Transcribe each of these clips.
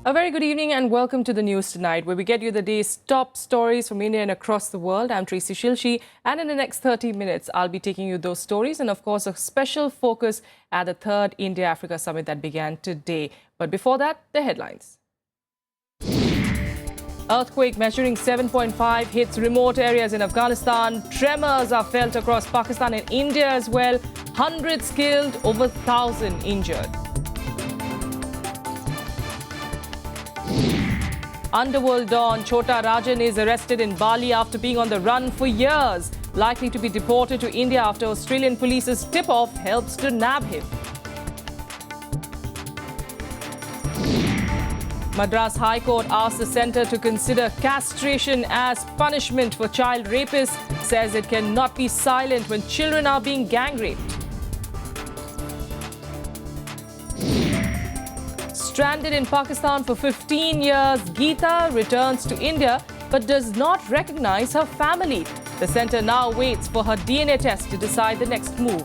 A very good evening and welcome to the news tonight, where we get you the day's top stories from India and across the world. I'm Tracy Shilshi, and in the next 30 minutes, I'll be taking you those stories and, of course, a special focus at the third India-Africa summit that began today. But before that, the headlines. Earthquake measuring 7.5 hits remote areas in Afghanistan. Tremors are felt across Pakistan and India as well. Hundreds killed, over 1,000 injured. Underworld Don Chota Rajan is arrested in Bali after being on the run for years. Likely to be deported to India after Australian police's tip-off helps to nab him. Madras High Court asked the centre to consider castration as punishment for child rapists. Says it cannot be silent when children are being gang raped. Stranded in Pakistan for 15 years, Geeta returns to India but does not recognize her family. The centre now waits for her DNA test to decide the next move.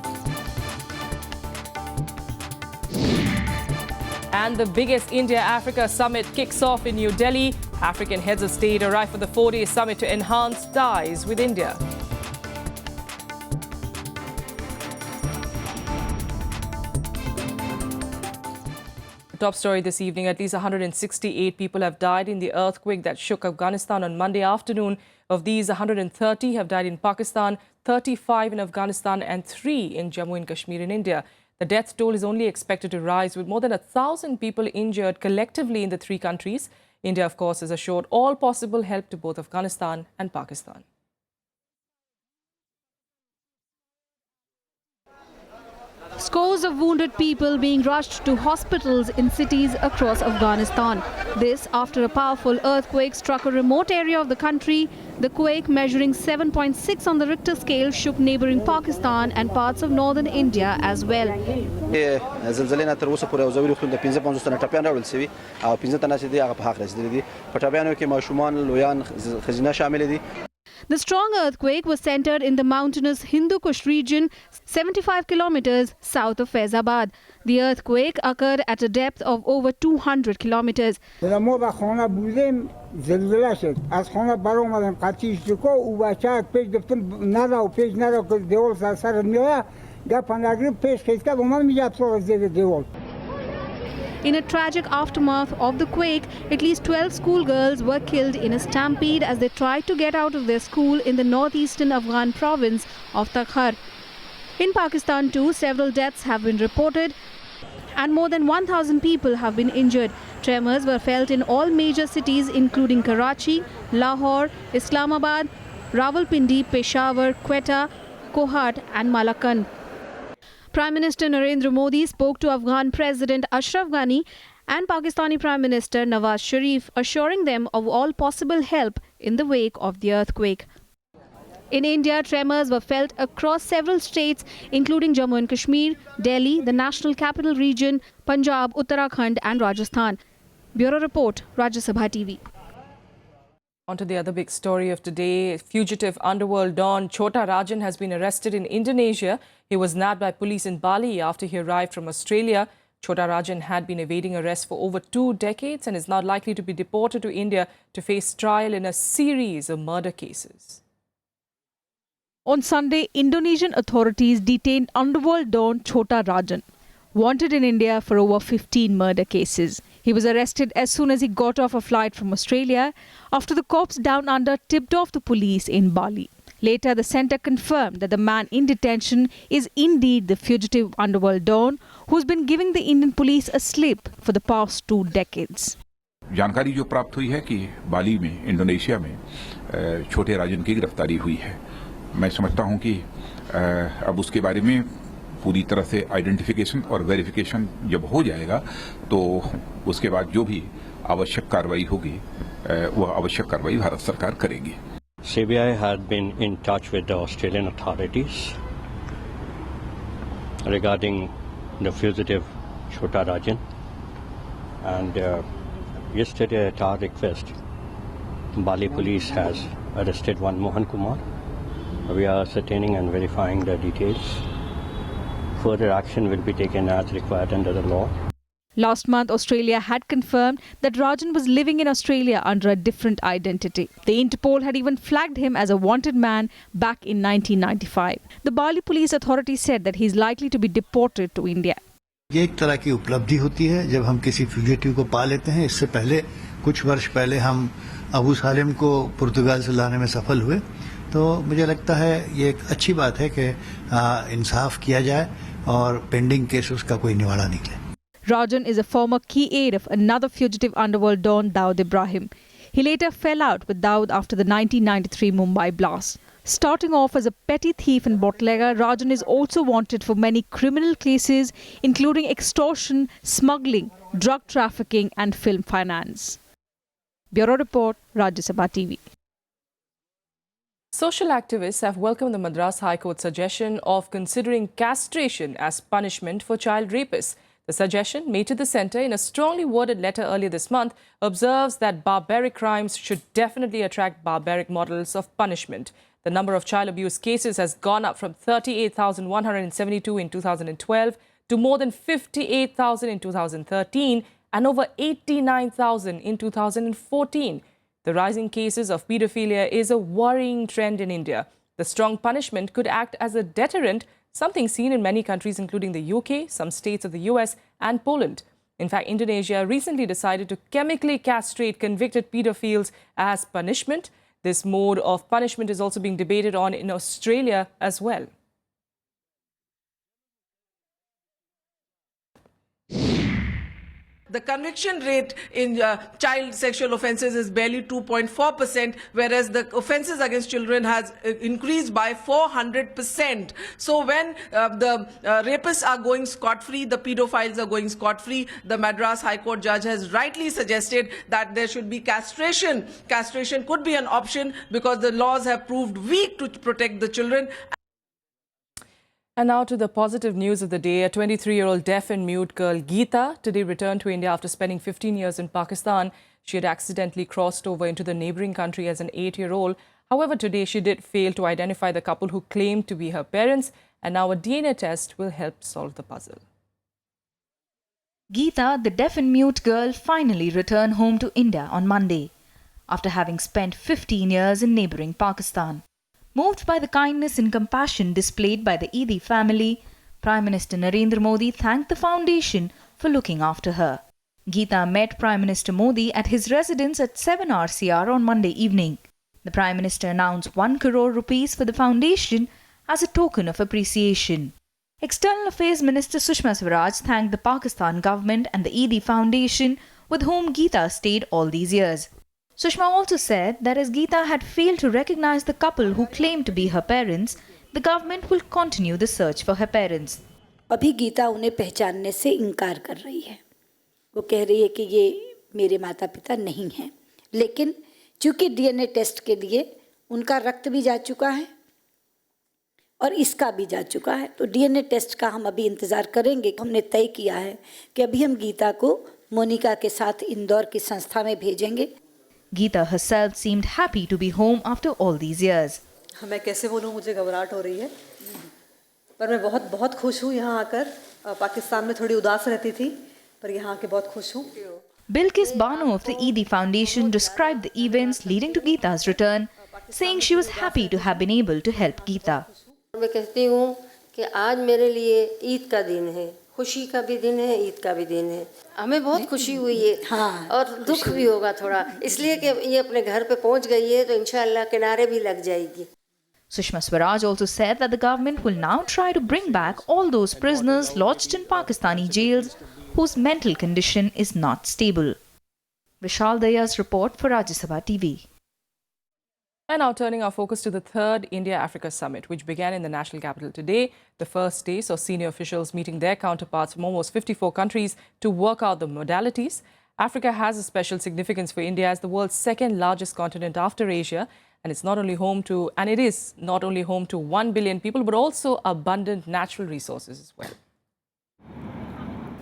And the biggest India-Africa summit kicks off in New Delhi. African heads of state arrive for the 4-day summit to enhance ties with India. Top story this evening, at least 168 people have died in the earthquake that shook Afghanistan on Monday afternoon. Of these, 130 have died in Pakistan, 35 in Afghanistan and 3 in Jammu and Kashmir in India. The death toll is only expected to rise, with more than 1,000 people injured collectively in the 3 countries. India, of course, has assured all possible help to both Afghanistan and Pakistan. Scores of wounded people being rushed to hospitals in cities across Afghanistan. This after a powerful earthquake struck a remote area of the country. The quake, measuring 7.6 on the Richter scale, shook neighboring Pakistan and parts of northern India as well. The strong earthquake was centered in the mountainous Hindu Kush region, 75 kilometers south of Faizabad. The earthquake occurred at a depth of over 200 kilometers. In a tragic aftermath of the quake, at least 12 schoolgirls were killed in a stampede as they tried to get out of their school in the northeastern Afghan province of Takhar. In Pakistan too, several deaths have been reported and more than 1,000 people have been injured. Tremors were felt in all major cities including Karachi, Lahore, Islamabad, Rawalpindi, Peshawar, Quetta, Kohat and Malakand. Prime Minister Narendra Modi spoke to Afghan President Ashraf Ghani and Pakistani Prime Minister Nawaz Sharif, assuring them of all possible help in the wake of the earthquake. In India, tremors were felt across several states, including Jammu and Kashmir, Delhi, the National Capital Region, Punjab, Uttarakhand and Rajasthan. Bureau Report, Rajya Sabha TV. On to the other big story of today. Fugitive underworld Don Chota Rajan has been arrested in Indonesia. He was nabbed by police in Bali after he arrived from Australia. Chota Rajan had been evading arrest for over 2 decades and is now likely to be deported to India to face trial in a series of murder cases. On Sunday, Indonesian authorities detained underworld Don Chota Rajan, wanted in India for over 15 murder cases. He was arrested as soon as he got off a flight from Australia after the cops down under tipped off the police in Bali. Later, the centre confirmed that the man in detention is indeed the fugitive underworld Don, who's been giving the Indian police a slip for the past 2 decades. जानकारी जो प्राप्त हुई है कि बाली में, Indonesia में छोटे राजन की गिरफ्तारी हुई है। मैं समझता हूं कि अब उसके बारे में पूरी तरह से आइडेंटिफिकेशन और वेरिफिकेशन जब हो जाएगा तो उसके बाद जो भी आवश्यक कार्रवाई होगी वह आवश्यक कार्रवाई भारत सरकार करेगी। CBI had been in touch with the Australian authorities regarding the fugitive Chota Rajan, and yesterday at our request, Bali police has arrested one Mohan Kumar. We are ascertaining and verifying the details. Further action will be taken as required under the law. Last month, Australia had confirmed that Rajan was living in Australia under a different identity. The Interpol had even flagged him as a wanted man back in 1995. The Bali Police Authority said that he is likely to be deported to India. ये एक तरह की उपलब्धि होती है जब हम किसी फ्यूजिटिव को पा लेते हैं। इससे पहले कुछ वर्ष पहले हम अबू सालिम को पुर्तगाल से लाने में सफल हुए, तो मुझे लगता है ये एक अच्छी बात है कि इंसाफ किया जाए और पेंडिंग केस उसका कोई निवाड़ा निकले। Rajan is a former key aide of another fugitive underworld don, Dawood Ibrahim. He later fell out with Dawood after the 1993 Mumbai blast. Starting off as a petty thief and bootlegger, Rajan is also wanted for many criminal cases, including extortion, smuggling, drug trafficking and film finance. Bureau Report, Rajya Sabha TV. Social activists have welcomed the Madras High Court's suggestion of considering castration as punishment for child rapists. The suggestion, made to the centre in a strongly worded letter earlier this month, observes that barbaric crimes should definitely attract barbaric models of punishment. The number of child abuse cases has gone up from 38,172 in 2012 to more than 58,000 in 2013 and over 89,000 in 2014. The rising cases of paedophilia is a worrying trend in India. The strong punishment could act as a deterrent, something seen in many countries including the UK, some states of the US and Poland. In fact, Indonesia recently decided to chemically castrate convicted paedophiles as punishment. This mode of punishment is also being debated on in Australia as well. The conviction rate in child sexual offences is barely 2.4%, whereas the offences against children has increased by 400%. So when the rapists are going scot-free, the paedophiles are going scot-free. The Madras High Court judge has rightly suggested that there should be castration. Castration could be an option because the laws have proved weak to protect the children. And now to the positive news of the day. A 23-year-old deaf and mute girl, Geeta, today returned to India after spending 15 years in Pakistan. She had accidentally crossed over into the neighbouring country as an 8-year-old. However, today she did fail to identify the couple who claimed to be her parents, and now a DNA test will help solve the puzzle. Geeta, the deaf and mute girl, finally returned home to India on Monday, after having spent 15 years in neighbouring Pakistan. Moved by the kindness and compassion displayed by the Eidi family, Prime Minister Narendra Modi thanked the foundation for looking after her. Geeta met Prime Minister Modi at his residence at 7 RCR on Monday evening. The Prime Minister announced 1 crore rupees for the foundation as a token of appreciation. External Affairs Minister Sushma Swaraj thanked the Pakistan government and the Eidi Foundation with whom Geeta stayed all these years. Sushma also said that as Geeta had failed to recognize the couple who claimed to be her parents, the government will continue the search for her parents. अभी गीता उन्हें पहचानने से इनकार कर रही है। वो कह रही है कि ये मेरे माता पिता नहीं हैं, लेकिन चूंकि डीएनए टेस्ट के लिए उनका रक्त भी जा चुका है और इसका भी जा चुका है, तो डीएनए टेस्ट का हम अभी इंतज़ार करेंगे। हमने तय किया है कि अभी हम गीता को मोनिका के साथ इंदौर की संस्था में भेजेंगे। Geeta herself seemed happy to be home after all these years. मैं कैसे बोलूँ, मुझे घबराहट हो रही है, पर मैं बहुत खुश हूँ यहाँ आकर। पाकिस्तान में थोड़ी उदास रहती थी, पर यहाँ आके बहुत खुश हूँ। Bilkis Banu of the Eidi Foundation described the events leading to Geeta's return, saying she was happy to have been able to help Geeta. मैं कहती हूँ कि आज मेरे लिए ईद का दिन है, खुशी का भी दिन है, ईद का भी दिन है। हमें बहुत खुशी हुई है, हाँ, और दुख भी होगा थोड़ा, इसलिए कि ये अपने घर पे पहुंच गई है, तो इंशाअल्लाह किनारे भी लग जाएगी। Sushma Swaraj also said that the government will now try to bring back all those prisoners lodged in Pakistani jails whose mental condition is not stable. Vishal Daya's report for Rajya Sabha TV. And now turning our focus to the third India-Africa Summit, which began in the national capital today. The first day saw senior officials meeting their counterparts from almost 54 countries to work out the modalities. Africa has a special significance for India as the world's second largest continent after Asia. And it is not only home to 1 billion people, but also abundant natural resources as well.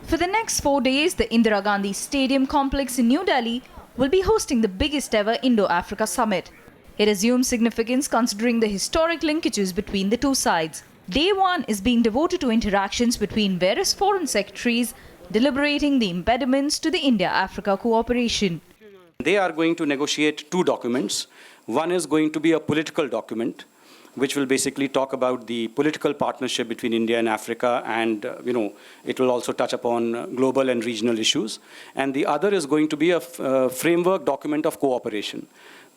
For the next 4 days, the Indira Gandhi Stadium complex in New Delhi will be hosting the biggest ever Indo-Africa Summit. It assumes significance considering the historic linkages between the two sides. Day 1 is being devoted to interactions between various foreign secretaries, deliberating the impediments to the India-Africa cooperation. They are going to negotiate two documents. One is going to be a political document, which will basically talk about the political partnership between India and Africa, and it will also touch upon global and regional issues. And the other is going to be a framework document of cooperation.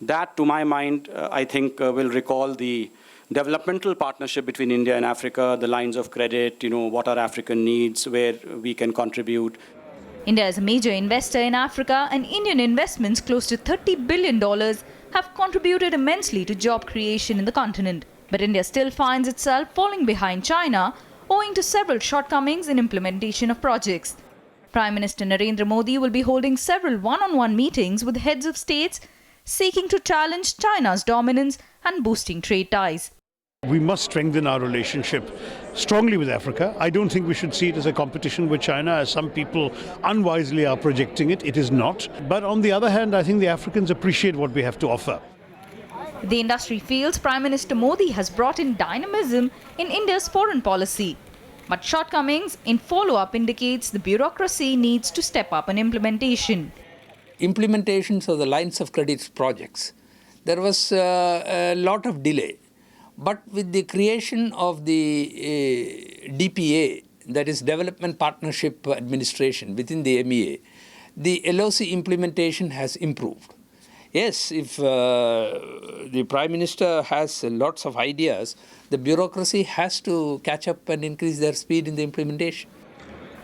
That, to my mind, I think will recall the developmental partnership between India and Africa, the lines of credit, what are African needs, where we can contribute. India is a major investor in Africa, and Indian investments close to $30 billion have contributed immensely to job creation in the continent. But India still finds itself falling behind China owing to several shortcomings in implementation of projects. Prime Minister Narendra Modi will be holding several one-on-one meetings with heads of states seeking to challenge China's dominance and boosting trade ties. We must strengthen our relationship strongly with Africa. I don't think we should see it as a competition with China, as some people unwisely are projecting it. It is not. But on the other hand, I think the Africans appreciate what we have to offer. The industry feels Prime Minister Modi has brought in dynamism in India's foreign policy. But shortcomings in follow-up indicates the bureaucracy needs to step up in implementation. Implementations of the lines of credit projects, there was a lot of delay. But with the creation of the DPA, that is Development Partnership Administration within the MEA, the LOC implementation has improved. Yes, if the Prime Minister has lots of ideas, the bureaucracy has to catch up and increase their speed in the implementation.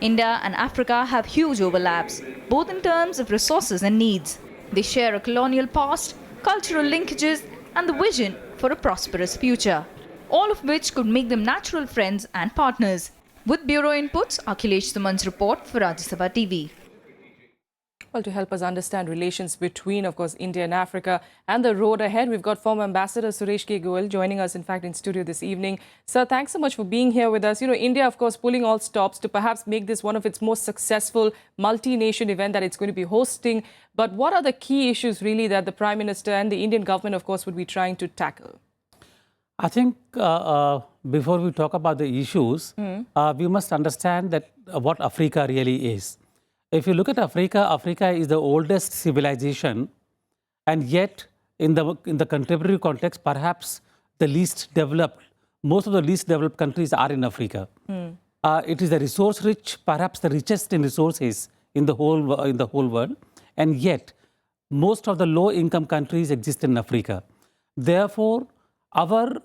India and Africa have huge overlaps, both in terms of resources and needs. They share a colonial past, cultural linkages, and the vision for a prosperous future, all of which could make them natural friends and partners. With Bureau Inputs, Akhilesh Suman's report for Rajya Sabha TV. Well, to help us understand relations between, of course, India and Africa and the road ahead, we've got former Ambassador Suresh K. Goel joining us, in fact, in studio this evening. Sir, thanks so much for being here with us. India, of course, pulling all stops to perhaps make this one of its most successful multi-nation event that it's going to be hosting. But what are the key issues, really, that the Prime Minister and the Indian government, of course, would be trying to tackle? I think before we talk about the issues, we must understand that what Africa really is. If you look at Africa, Africa is the oldest civilization, and yet in the contemporary context, perhaps the least developed. Most of the least developed countries are in Africa. It is the resource-rich, perhaps the richest in resources in the whole world, and yet most of the low-income countries exist in Africa. Therefore, our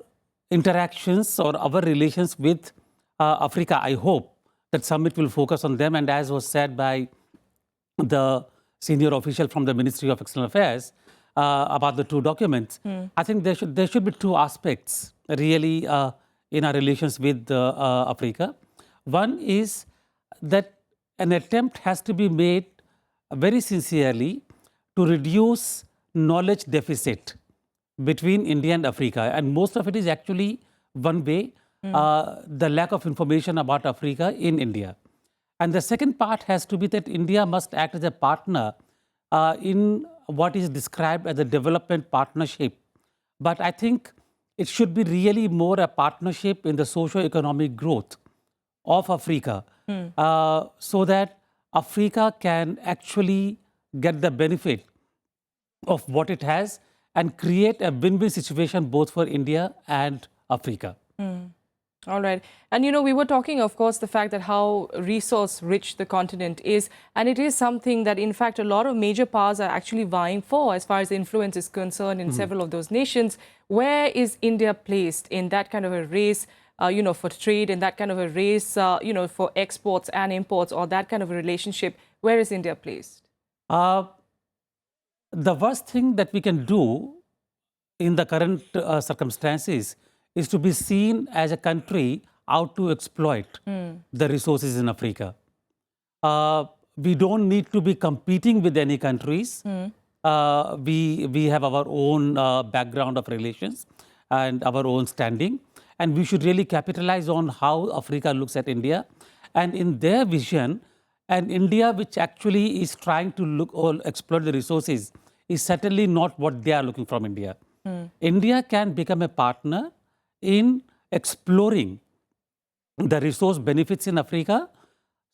interactions or our relations with Africa, I hope that summit will focus on them. And as was said by the senior official from the Ministry of External Affairs about the two documents, I think there should be two aspects really in our relations with Africa. One is that an attempt has to be made very sincerely to reduce knowledge deficit between India and Africa. And most of it is actually one way, the lack of information about Africa in India. And the second part has to be that India must act as a partner in what is described as a development partnership. But I think it should be really more a partnership in the socio-economic growth of Africa, so that Africa can actually get the benefit of what it has and create a win-win situation both for India and Africa. All right. And, we were talking, of course, the fact that how resource-rich the continent is. And it is something that, in fact, a lot of major powers are actually vying for as far as the influence is concerned in several of those nations. Where is India placed in that kind of a race, for trade, in that kind of a race, for exports and imports, or that kind of a relationship? Where is India placed? The worst thing that we can do in the current circumstances is to be seen as a country out to exploit the resources in Africa. We don't need to be competing with any countries. We have our own background of relations and our own standing. And we should really capitalize on how Africa looks at India. And in their vision, an India which actually is trying to look or exploit the resources is certainly not what they are looking from India. India can become a partner in exploring the resource benefits in Africa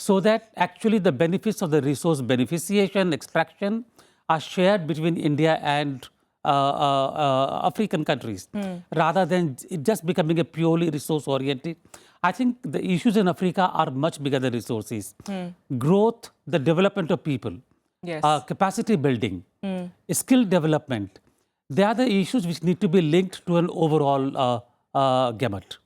so that actually the benefits of the resource beneficiation, extraction are shared between India and African countries, rather than it just becoming a purely resource-oriented. I think the issues in Africa are much bigger than resources. Growth, the development of people, yes. Capacity building, skill development. They are the issues which need to be linked to an overall gamut.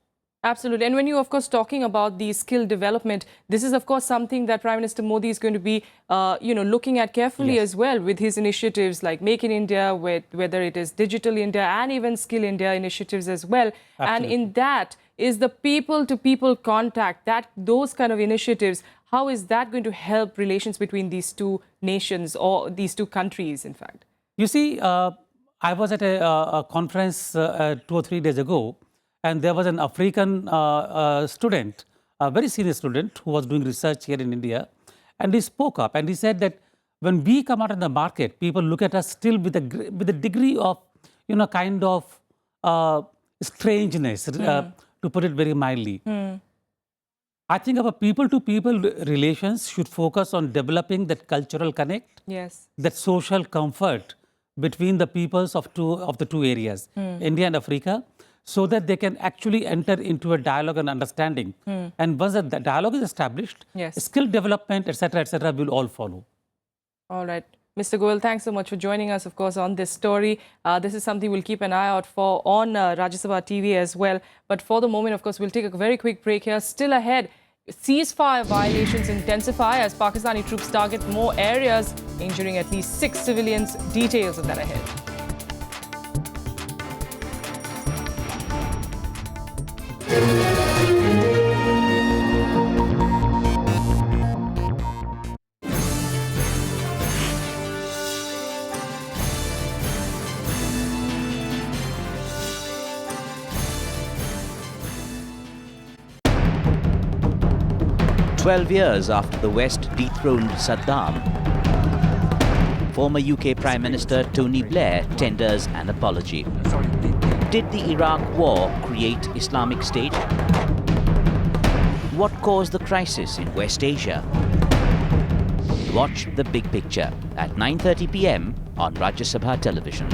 Absolutely. And when you're, of course, talking about the skill development, this is, of course, something that Prime Minister Modi is going to be, looking at carefully as well with his initiatives like Make in India, whether it is Digital India and even Skill India initiatives as well. Absolutely. And in that is the people-to-people contact, those kind of initiatives. How is that going to help relations between these two nations or these two countries, in fact? You see, I was at a conference 2 or 3 days ago, and there was an African student, a very senior student who was doing research here in India, and he spoke up and he said that when we come out in the market, people look at us still with a degree of, kind of strangeness, to put it very mildly. I think our people-to-people relations should focus on developing that cultural connect, yes, that social comfort between the peoples of the two areas, India and Africa, so that they can actually enter into a dialogue and understanding. And once the dialogue is established, yes, skill development, etc., will all follow. All right. Mr. Goel, thanks so much for joining us, of course, on this story. This is something we'll keep an eye out for on Rajya Sabha TV as well. But for the moment, of course, we'll take a very quick break here. Still ahead, ceasefire violations intensify as Pakistani troops target more areas, injuring at least 6 civilians. Details of that ahead. 12 years after the West dethroned Saddam, former UK Prime Minister Tony Blair tenders an apology. Did the Iraq war create Islamic State? What caused the crisis in West Asia? Watch The Big Picture at 9:30 p.m. on Rajya Sabha television.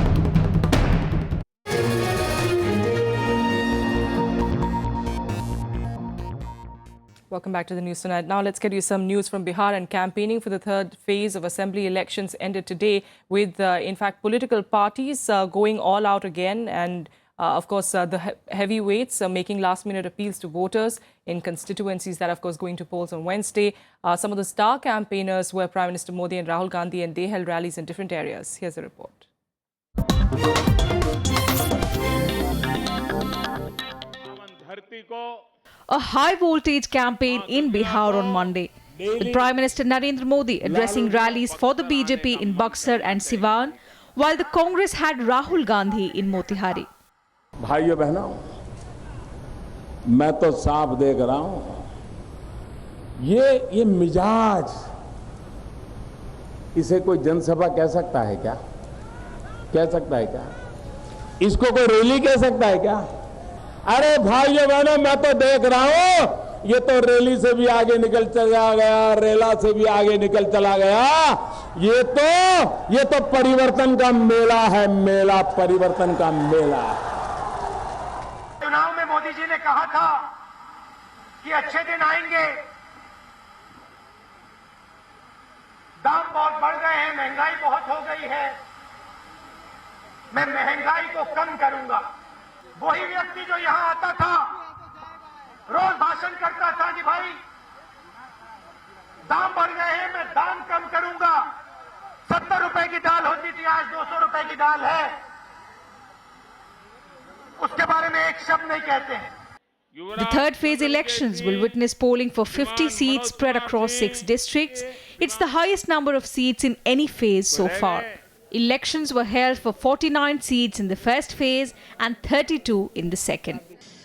Welcome back to the news tonight. Now let's get you some news from Bihar. And campaigning for the third phase of assembly elections ended today with, in fact, political parties going all out again. And of course, the heavyweights making last-minute appeals to voters in constituencies that, of course, going to polls on Wednesday. Some of the star campaigners were Prime Minister Modi and Rahul Gandhi, and they held rallies in different areas. Here's a report. A high-voltage campaign in Bihar on Monday, with Prime Minister Narendra Modi addressing rallies for the BJP in Buxar and Siwan, while the Congress had Rahul Gandhi in Motihari. भाइयों बहनों, मैं तो साफ देख रहा हूं, ये मिजाज, इसे कोई जनसभा कह सकता है क्या? कह सकता है क्या? इसको कोई रैली कह सकता है क्या? अरे भाइयों बहनों, मैं तो देख रहा हूं, ये तो रैली से भी आगे निकल चला गया, रेला से भी आगे निकल चला गया। ये तो परिवर्तन का मेला है, मेला, परिवर्तन का मेला। चुनाव में मोदी जी ने कहा था कि अच्छे दिन आएंगे, दाम बहुत बढ़ गए हैं, महंगाई बहुत हो गई है, मैं महंगाई को कम करूंगा। वही व्यक्ति जो यहां आता था, रोज भाषण करता था कि भाई दाम बढ़ गए हैं, मैं दाम कम करूंगा। 70 रुपए की दाल होती थी, आज 200 रुपए की दाल है। उसके बारे में एक शब्द नहीं कहते हैं। The third phase elections will witness polling for 50 seats spread across 6 districts. It's the highest number of seats in any phase so far. Elections were held for 49 seats in the first phase and 32 in the second.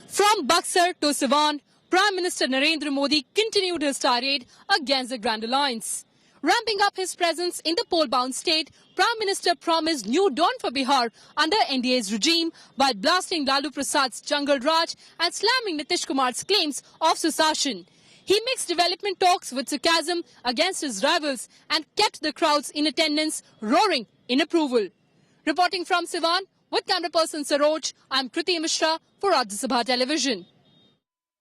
From Buxar to Siwan, Prime Minister Narendra Modi continued his tirade against the Grand Alliance. Ramping up his presence in the poll-bound state, Prime Minister promised new dawn for Bihar under NDA's regime while blasting Lalu Prasad's Jungle Raj and slamming Nitish Kumar's claims of secession. He mixed development talks with sarcasm against his rivals and kept the crowds in attendance roaring in approval. Reporting from Siwan with camera person Saroj, I'm Kriti Mishra for Rajya Sabha Television.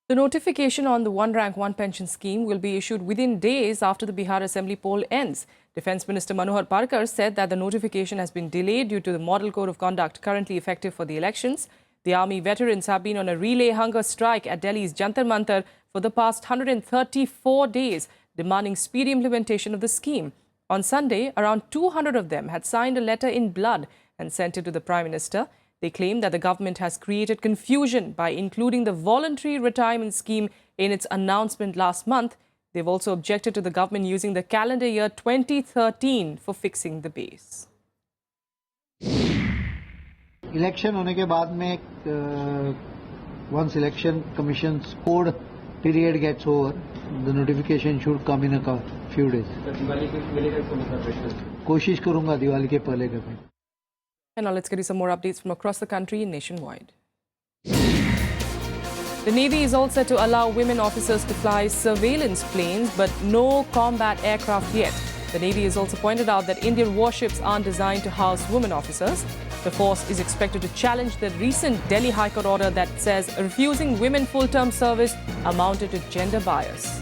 The notification on the one rank one pension scheme will be issued within days after the Bihar Assembly poll ends. Defence Minister Manohar Parkar said that the notification has been delayed due to the Model Code of Conduct currently effective for the elections. The army veterans have been on a relay hunger strike at Delhi's Jantar Mantar for the past 134 days, demanding speedy implementation of the scheme. On Sunday, around 200 of them had signed a letter in blood and sent it to the Prime Minister. They claim that the government has created confusion by including the voluntary retirement scheme in its announcement last month. They've also objected to the government using the calendar year 2013 for fixing the base. Election होने के बाद में once election commission's code period gets over, the notification should come in a few days. कोशिश करूंगा दिवाली के पहले करने. And now let's get you some more updates from across the country and nationwide. The Navy is all set to allow women officers to fly surveillance planes, but no combat aircraft yet. The Navy has also pointed out that Indian warships aren't designed to house women officers. The force is expected to challenge the recent Delhi High Court order that says refusing women full-term service amounted to gender bias.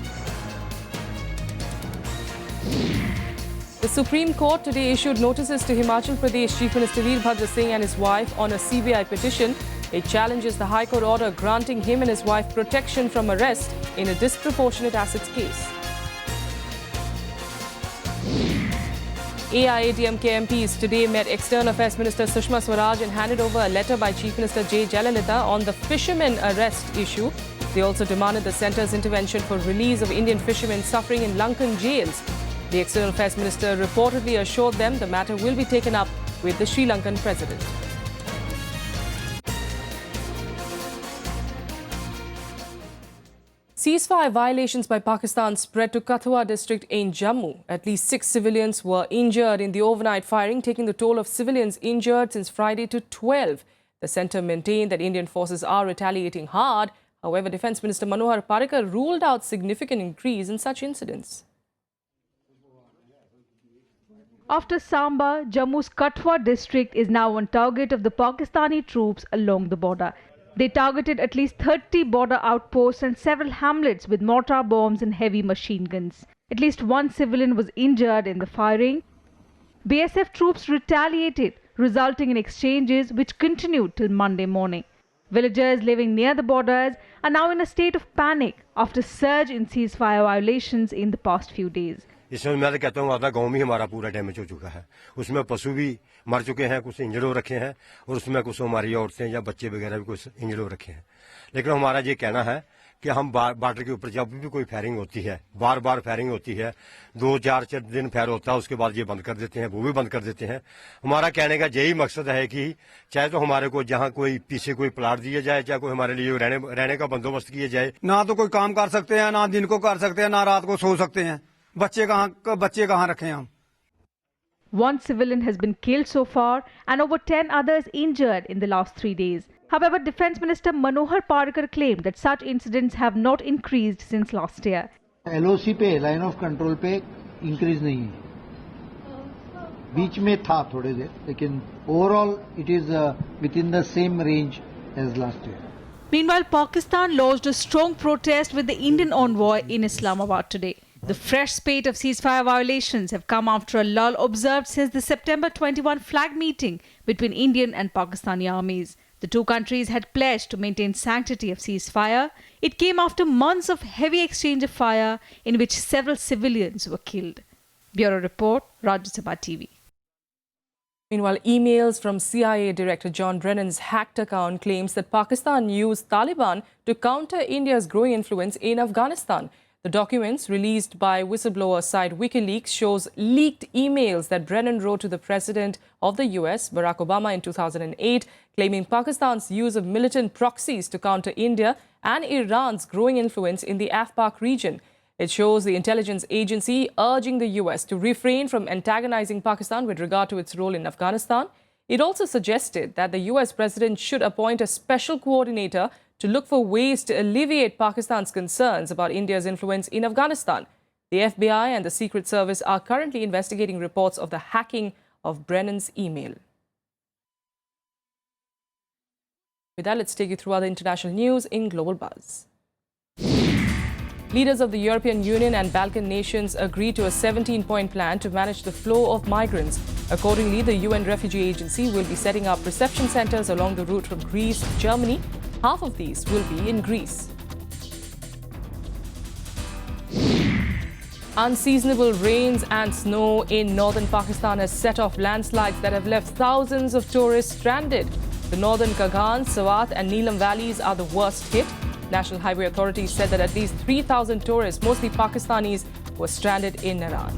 The Supreme Court today issued notices to Himachal Pradesh Chief Minister Veerbhadra Singh and his wife on a CBI petition. It challenges the High Court order granting him and his wife protection from arrest in a disproportionate assets case. AIADMK MPs today met External Affairs Minister Sushma Swaraj and handed over a letter by Chief Minister J. Jayalalitha on the fishermen arrest issue. They also demanded the centre's intervention for release of Indian fishermen suffering in Lankan jails. The External Affairs Minister reportedly assured them the matter will be taken up with the Sri Lankan President. Ceasefire violations by Pakistan spread to Kathua district in Jammu. At least 6 civilians were injured in the overnight firing, taking the toll of civilians injured since Friday to 12. The centre maintained that Indian forces are retaliating hard. However, Defence Minister Manohar Parrikar ruled out significant increase in such incidents. After Samba, Jammu's Kathua district is now on target of the Pakistani troops along the border. They targeted at least 30 border outposts and several hamlets with mortar bombs and heavy machine guns. At least one civilian was injured in the firing. BSF troops retaliated, resulting in exchanges which continued till Monday morning. Villagers living near the borders are now in a state of panic after a surge in ceasefire violations in the past few days. इसमें मैं तो कहता हूँ आधा गांव में हमारा पूरा डैमेज हो चुका है. उसमें पशु भी मर चुके हैं, कुछ इंजर्ड हो रखे हैं, और उसमें कुछ हमारी औरतें या बच्चे वगैरह भी कुछ इंजर्ड हो रखे हैं. लेकिन हमारा ये कहना है कि हम बॉर्डर के ऊपर जब भी कोई फायरिंग होती है, बार बार फायरिंग होती है, 2-4 दिन फायर होता है, उसके बाद ये बंद कर देते हैं, वो भी बंद कर देते हैं. हमारा कहने का यही मकसद है कि चाहे तो हमारे को जहाँ कोई पीछे कोई प्लाट दिया जाए, चाहे कोई हमारे लिए रहने का बंदोबस्त किया जाए. ना तो कोई काम कर सकते हैं, ना दिन को कर सकते हैं, ना रात को सो सकते हैं. बच्चे कहाँ रखें हम. One civilian has been killed so far and over 10 others injured in the last 3 days. However, Defence Minister Manohar Parrikar claimed that such incidents have not increased since last year. LOC पे line of control पे increase नहीं है. बीच में था थोड़े देर, लेकिन overall it is within the same range as last year. Meanwhile, Pakistan lodged a strong protest with the Indian envoy in Islamabad today. The fresh spate of ceasefire violations have come after a lull observed since the September 21 flag meeting between Indian and Pakistani armies. The two countries had pledged to maintain sanctity of ceasefire. It came after months of heavy exchange of fire in which several civilians were killed. Bureau Report, Rajya Sabha TV. Meanwhile, emails from CIA Director John Brennan's hacked account claims that Pakistan used Taliban to counter India's growing influence in Afghanistan. The documents released by whistleblower site WikiLeaks shows leaked emails that Brennan wrote to the president of the US, Barack Obama, in 2008, claiming Pakistan's use of militant proxies to counter India and Iran's growing influence in the AfPak region. It shows the intelligence agency urging the US to refrain from antagonizing Pakistan with regard to its role in Afghanistan. It also suggested that the US president should appoint a special coordinator to look for ways to alleviate Pakistan's concerns about India's influence in Afghanistan. The FBI and the Secret Service are currently investigating reports of the hacking of Brennan's email. With that, let's take you through other international news in Global Buzz. Leaders of the European Union and Balkan nations agreed to a 17-point plan to manage the flow of migrants. Accordingly, the UN Refugee Agency will be setting up reception centers along the route from Greece to Germany. Half of these will be in Greece. Unseasonable rains and snow in northern Pakistan has set off landslides that have left thousands of tourists stranded. The northern Kagan, Swat and Neelam valleys are the worst hit. National Highway authorities said that at least 3,000 tourists, mostly Pakistanis, were stranded in Naran.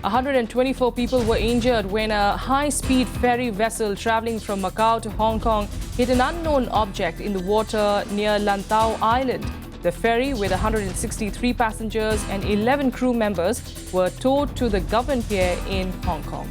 124 people were injured when a high-speed ferry vessel traveling from Macau to Hong Kong hit an unknown object in the water near Lantau Island. The ferry, with 163 passengers and 11 crew members, were towed to the government pier in Hong Kong.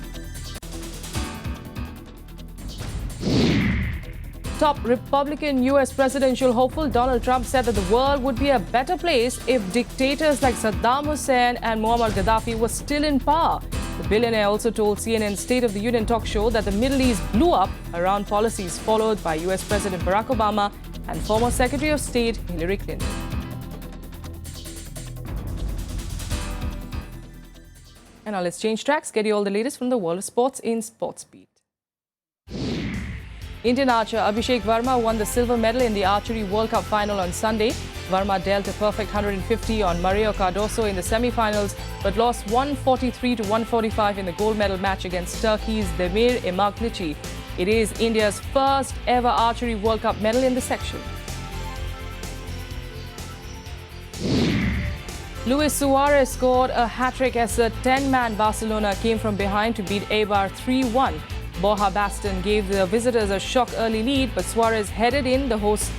Top Republican U.S. presidential hopeful Donald Trump said that the world would be a better place if dictators like Saddam Hussein and Muammar Gaddafi were still in power. The billionaire also told CNN's State of the Union talk show that the Middle East blew up around policies followed by U.S. President Barack Obama and former Secretary of State Hillary Clinton. And now let's change tracks, get you all the latest from the world of sports in Sports Beat. Indian archer Abhishek Verma won the silver medal in the Archery World Cup final on Sunday. Verma dealt a perfect 150 on Mario Cardoso in the semi-finals, but lost 143 to 145 in the gold medal match against Turkey's Demir Emaglici. It is India's first ever Archery World Cup medal in the section. Luis Suarez scored a hat-trick as the 10-man Barcelona came from behind to beat Eibar 3-1. Borja Baston gave the visitors a shock early lead, but Suarez headed in the hosts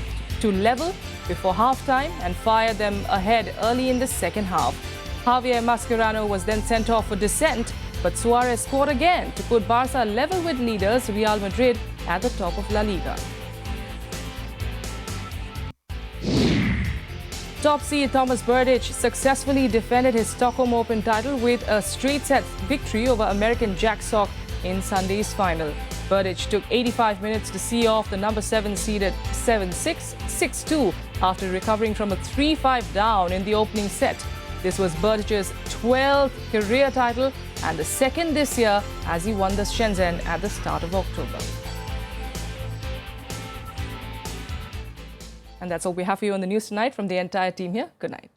to level before half-time and fired them ahead early in the second half. Javier Mascherano was then sent off for dissent, but Suarez scored again to put Barca level with leaders Real Madrid at the top of La Liga. Top seed Thomas Berdych successfully defended his Stockholm Open title with a straight-set victory over American Jack Sock in Sunday's final. Berdych took 85 minutes to see off the number 7 seeded 7-6, 6-2 after recovering from a 3-5 down in the opening set. This was Berdych's 12th career title and the second this year as he won the Shenzhen at the start of October. And that's all we have for you on the news tonight from the entire team here. Good night.